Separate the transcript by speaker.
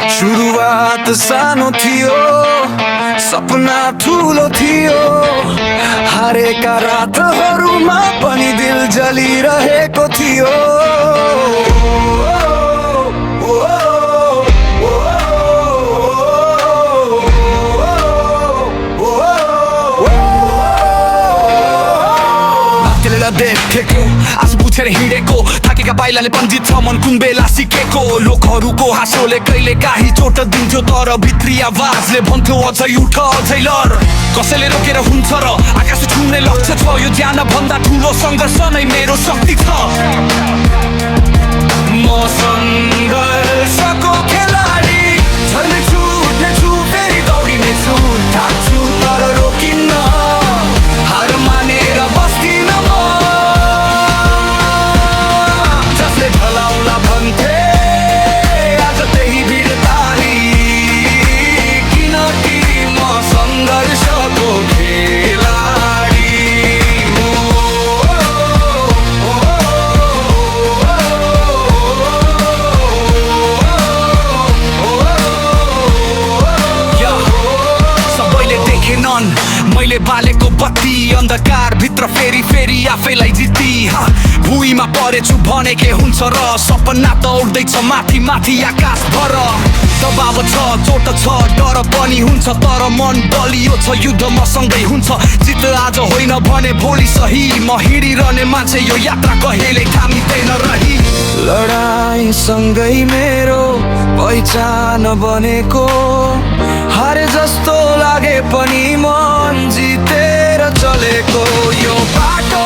Speaker 1: सुरुवात सानो थियो, सपना ठुलो थियो। हारेका रातहरूमा पनि दिल जलिरहेको थियो। देखेको आज बुझेर हिँडेको, थाकेका पाइलाले पन्जित छ मन कुन बेला सिकेको। लोकहरूको हाँसोले कहिले काहीँ चोट दिन्थ्यो, तर भित्री आवाजले भन्थ्यो अझै उठ अझै लड। कसैले रोकेर हुन्छ र आकाश छुने लक्ष्य छ, यो ज्यान भन्दा ठुलो सङ्घर्ष नै मेरो शक्ति छ। म सङ्घर्षको खेलाडी, झर्नेछु उठ्नेछु फेरि दौडिनेछु, थाक्छु तर रोकिन्न, हार मानेर बस्दिन म। मैले बालेको बत्ती अन्धकार भित्र फेरि फेरि आफैलाई जित्ती। भुइँमा परेछु भने के हुन्छ र, सपना त उड्दैछ माथि माथि आकाश भर। दबाब छ, चोट छ, डर पनि हुन्छ, तर मन बलियो छ, युद्ध मसँगै हुन्छ। जित आज होइन भने भोलि सही, म हिँडिरहने मान्छे, यो यात्रा कहिल्यै थामिँदैन रही। लडाई सँगै मेरो पहिचान बनेको, हारे जस्तो लागे पनि मन जितेर चलेको। यो बाटो